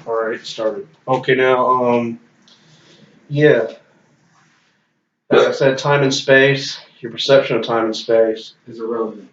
All right, started. Okay, now, yeah, like I said, time and space, your perception of time and space is irrelevant.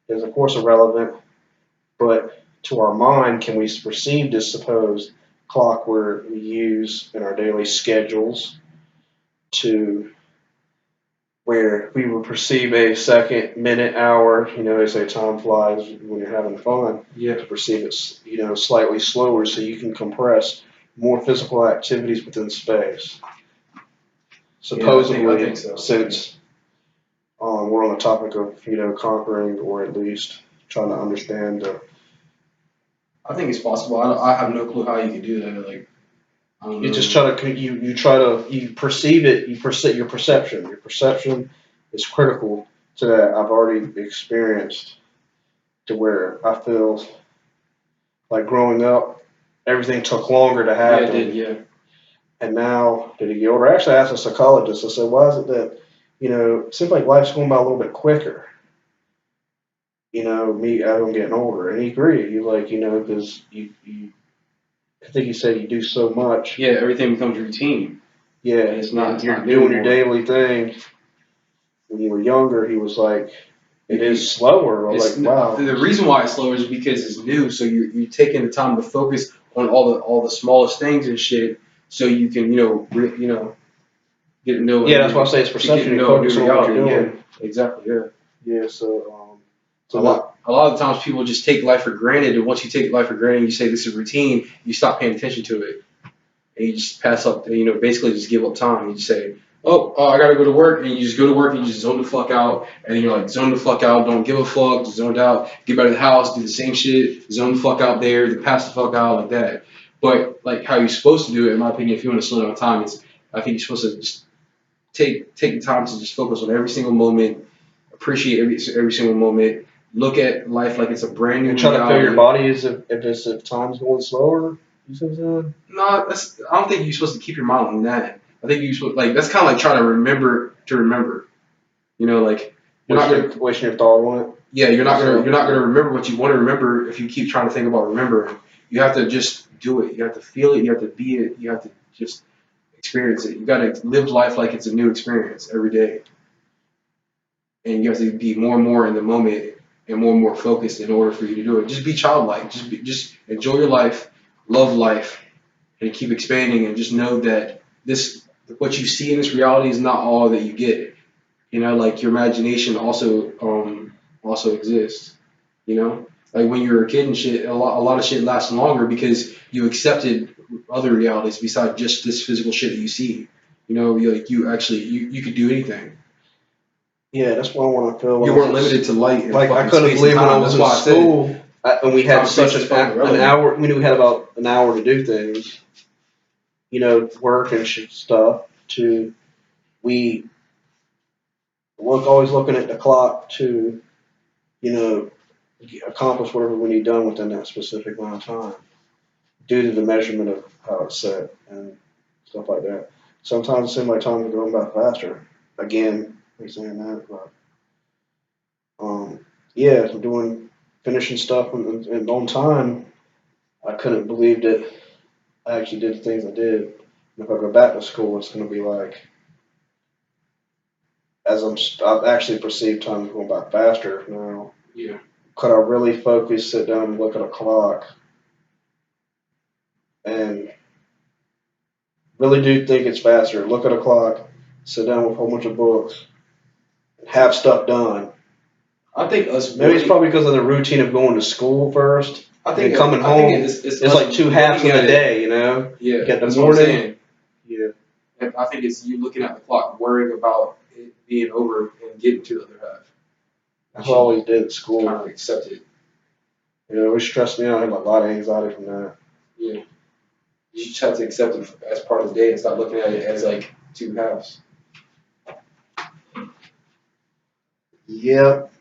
Is, of course, irrelevant, but to our mind, can we perceive this supposed clock we use in our daily schedules to where we would perceive a second, minute, hour, they say time flies when you're having fun, Yeah. to perceive it, slightly slower so you can compress more physical activities within space. Supposedly, yeah, I think so. Since we're on the topic of, conquering or at least trying to understand. I think it's possible. I have no clue how you could do that. Like, I don't know. Just try to you perceive it. Your perception. Your perception is critical to that. I've already experienced to where I feel like growing up, everything took longer to happen. Yeah, it did. Yeah. And now, did it get older? Actually, I asked a psychologist. I said, "Why is it that it seems like life's going by a little bit quicker?" Me as I'm getting older, and he agreed. He's like, because you I think he said you do so much. Yeah, everything becomes routine. Yeah, it's not. You're not doing your daily thing. When you were younger, he was like, it is slower. I'm like, wow. The reason why it's slower is because it's new. So you're taking the time to focus on all the smallest things and shit, so you can get to know. Yeah, that's why I say it's perception. You focus on what you're doing. Yeah, exactly. Yeah. Yeah. So a lot of the times people just take life for granted, and once you take life for granted, you say this is routine. You stop paying attention to it, and you just pass up. Basically just give up time. You just say, oh, I gotta go to work, and you just go to work and you just zone the fuck out, and you're like, zone the fuck out, don't give a fuck, just zoned out, get back to the house, do the same shit, zone the fuck out there, then pass the fuck out like that. But like how you're supposed to do it, in my opinion, if you want to slow down time, I think you're supposed to just take the time to just focus on every single moment, appreciate every single moment, look at life like it's a brand new. And try to feel your body as if time's going slower. You see what I'm saying? No, I don't think you're supposed to keep your mind on that. I think you're supposed that's kind of like trying to remember to remember. Like you're not gonna wasting your thought on it. Yeah, you're not gonna remember what you want to remember if you keep trying to think about remembering. You have to just do it. You have to feel it. You have to be it. You have to just experience it. You got to live life like it's a new experience every day, and you have to be more and more in the moment and more focused in order for you to do it. Just be childlike. Just enjoy your life, love life, and keep expanding. And just know that what you see in this reality is not all that you get. Like your imagination also exists. Like when you were a kid and shit, a lot of shit lasts longer because you accepted other realities besides just this physical shit that you see. You could do anything. Yeah, that's what I want to feel. You weren't limited to light. Like I couldn't believe when I was in school and we had such an hour. We knew we had about an hour to do things. Work and stuff. We always looking at the clock to, accomplish whatever we need done within that specific amount of time, due to the measurement of how it's set and stuff like that. Sometimes it seems like time is going by faster. Again, I'm saying that, but yeah, finishing stuff and on time. I couldn't believe that I actually did the things I did. And if I go back to school, it's going to be like, I've actually perceived time going by faster now. Yeah. Could I really focus, sit down, and look at a clock, and really do think it's faster? Look at a clock, sit down with a whole bunch of books, have stuff done. I think maybe it's probably because of the routine of going to school first. I think coming home. It's like two halves of the day, Yeah. You get the that's morning. What I'm saying. Yeah. And I think it's you looking at the clock, worrying about it being over and getting to the other half. That's what I always did at school. Kind of accept it. It stressed me out. I had a lot of anxiety from that. Yeah. You just have to accept it as part of the day and stop looking at it as like two halves. Yep.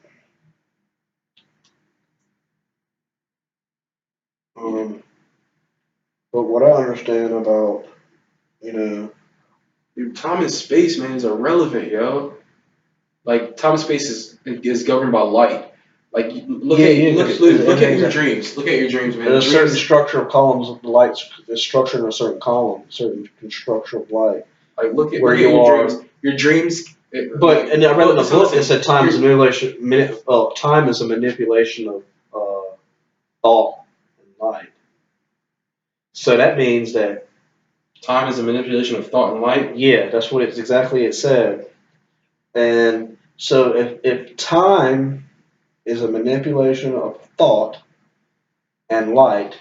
But what I understand about, time and space, man, is irrelevant, yo. Like time and space is governed by light. Like look at your dreams. Look at your dreams, man. There's a certain structure of columns of the light is structured in a certain column, certain structure of light. Like look at your dreams. Your dreams. But and I read in the book it said time is a manipulation. Time is a manipulation of thought and light. So that means that time is a manipulation of thought and light. Yeah, that's what it's exactly it said. And so if time is a manipulation of thought and light,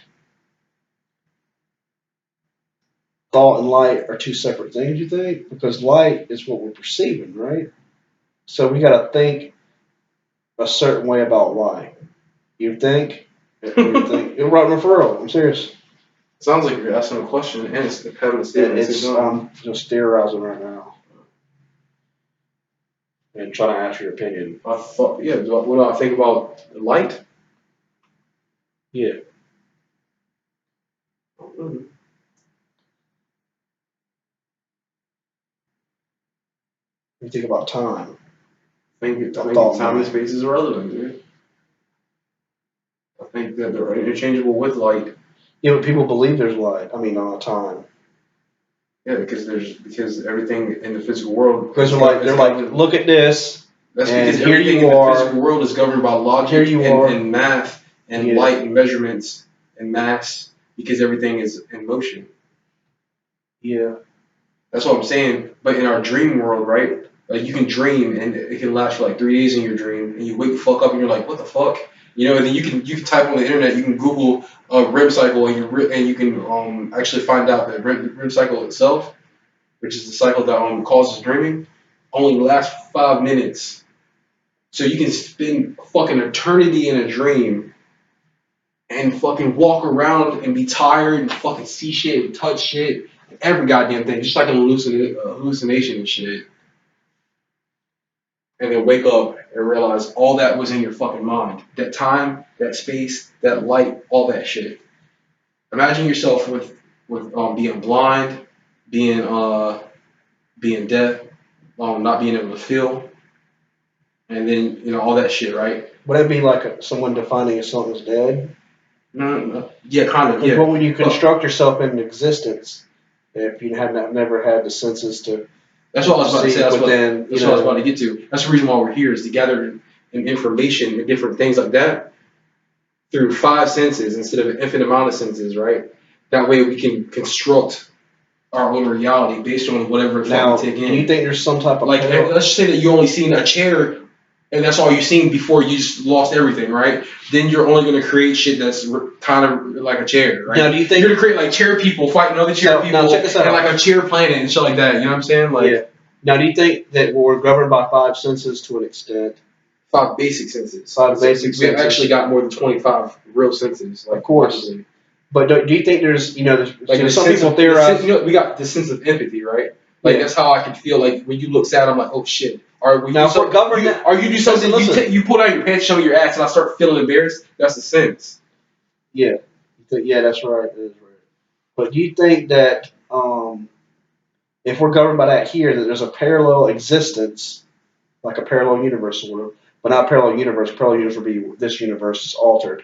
thought and light are two separate things, you think? Because light is what we're perceiving, right? So we got to think a certain way about light. You think? You're writing referral. I'm serious. Sounds like you're asking a question and it's having a statement. I'm just theorizing right now. And trying to ask your opinion. What do I think about light? Yeah. You think about time. I think time and space is irrelevant, dude. I think that they're interchangeable with light. Yeah, but people believe there's light. I mean, time. Yeah, because everything in the physical world. Because they're like, look at this. That's because everything in the physical world is governed by logic and math and light and measurements and mass. Because everything is in motion. Yeah. That's what I'm saying. But in our dream world, right? Like you can dream and it can last for like 3 days in your dream, and you wake the fuck up and you're like, what the fuck? You know, and then you can type on the internet, you can Google REM cycle, and you can actually find out that REM cycle itself, which is the cycle that causes dreaming, only lasts 5 minutes. So you can spend fucking eternity in a dream and fucking walk around and be tired and fucking see shit and touch shit, every goddamn thing, just like an hallucination and shit. And then wake up and realize all that was in your fucking mind. That time, that space, that light, all that shit. Imagine yourself with being blind, being deaf, not being able to feel, and then all that shit, right? Would it be like someone defining if something's dead? No. Yeah, kind of. Yeah. What would you construct yourself into existence if you never had the senses to? That's what I was about to say. That's what I was about to get to. That's the reason why we're here, is to gather information and different things like that through 5 senses instead of an infinite amount of senses, right? That way we can construct our own reality based on whatever effect we take in. Do you think there's some type of let's just say that you only seen a chair and that's all you've seen before you just lost everything, right? Then you're only going to create shit that's kind of like a chair, right? Now, do you think you're going to create like chair people fighting other chair people and like a chair planet and shit like that? You know what I'm saying? Like, yeah. Now, do you think that we're governed by 5 senses to an extent? 5 basic senses. 5 basic senses. We've actually got more than 25 real senses. Like, of course. Obviously. But do you think there's some people theorize? We got the sense of empathy, right? Like that's how I can feel. Like when you look sad, I'm like, oh shit. Or you do something. You pull down your pants, show me your ass, and I start feeling embarrassed. That's the sense. Yeah, that's right. That is right. But do you think that if we're governed by that here, that there's a parallel existence, like a parallel universe, sort of, but not a parallel universe. Parallel universe would be this universe is altered.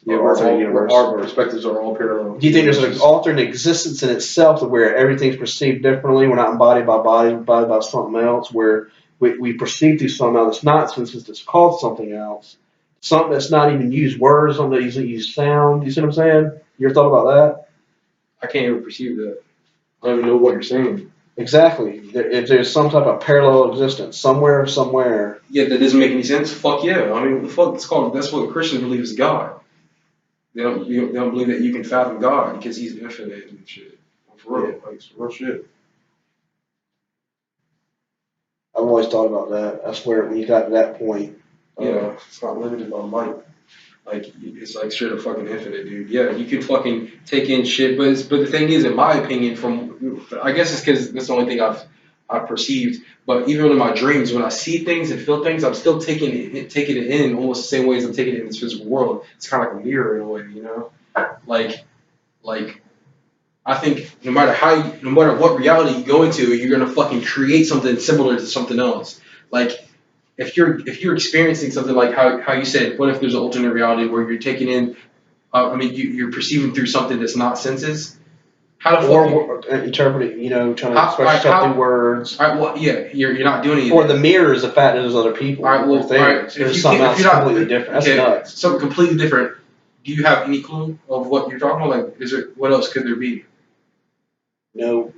Our perspectives are all parallel. Do you think there's an alternate existence in itself where everything's perceived differently? We're not embodied by body, embodied by something else, where we perceive through something else. It's not, since it's called something else. Something that's not even used words, something that doesn't use sound. You see what I'm saying? You ever thought about that? I can't even perceive that. I don't even know what you're saying. Exactly. If there's some type of parallel existence somewhere. Yeah, that doesn't make any sense. Fuck yeah. I mean, what the fuck? It's called. That's what Christians believe is God. They don't believe that you can fathom God because He's infinite and shit. For real, like it's real shit. I've always thought about that. I swear, when you got to that point, it's not limited by light. Like it's like straight up fucking infinite, dude. Yeah, you can fucking take in shit, but the thing is, in my opinion, I guess it's because that's the only thing I've perceived. But even in my dreams, when I see things and feel things, I'm still taking it in almost the same way as I'm taking it in this physical world. It's kind of like a mirror in a way, you know. Like I think no matter what reality you go into, you're gonna fucking create something similar to something else. Like if you're experiencing something like how you said, what if there's an alternate reality where you're taking in, you're perceiving through something that's not senses? How the fuck? Or interpreting, trying to express yourself through words. All right, well, yeah, you're not doing anything. Or the mirror is the fact that there's other people. All right, well, There's something else completely different. That's nuts. Something completely different. Do you have any clue of what you're talking about? Like, what else could there be? No,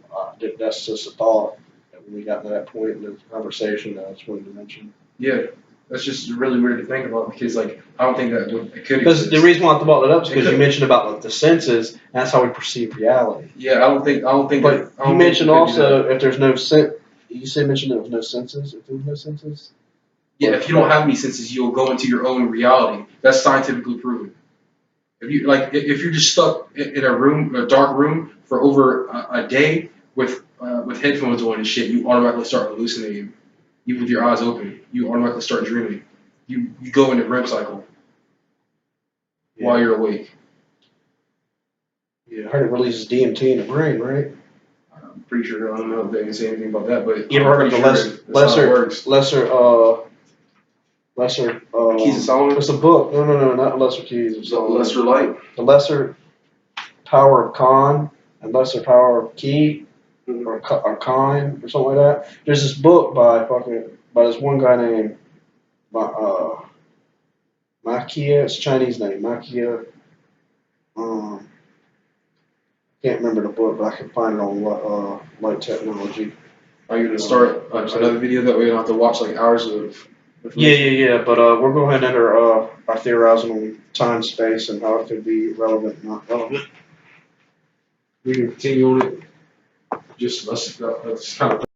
that's just a thought. When we got to that point in the conversation, I just wanted to mention. Yeah, that's just really weird to think about because, like, I don't think that it could. Because the reason why I brought it up is because you mentioned about like the senses. And that's how we perceive reality. Yeah, I don't think. But you mentioned also if there's no sense. You mentioned there was no senses. If there was no senses. Yeah, if you don't have any senses, you'll go into your own reality. That's scientifically proven. If you're just stuck in a dark room for over a day with headphones on and shit, you automatically start hallucinating. Even with your eyes open, you automatically start dreaming. You go into REM cycle while you're awake. Yeah, I heard it releases DMT in the brain, right? I'm pretty sure. I don't know if they can say anything about that, but you ever heard of the lesser Keys of Solomon? It's a book. No, not Lesser Keys of Solomon. Lesser Light. The Lesser Power of Khan and Lesser Power of Key, or Khan or something like that. There's this book by this one guy named Makia. It's a Chinese name, Makia. Can't remember the book, but I can find it on Light Technology. Are you gonna start another video that we don't have to watch like hours of? Yeah. But we're going ahead and enter our theorizing on time, space, and how it could be relevant, not relevant. We can continue on it. Just let's kind of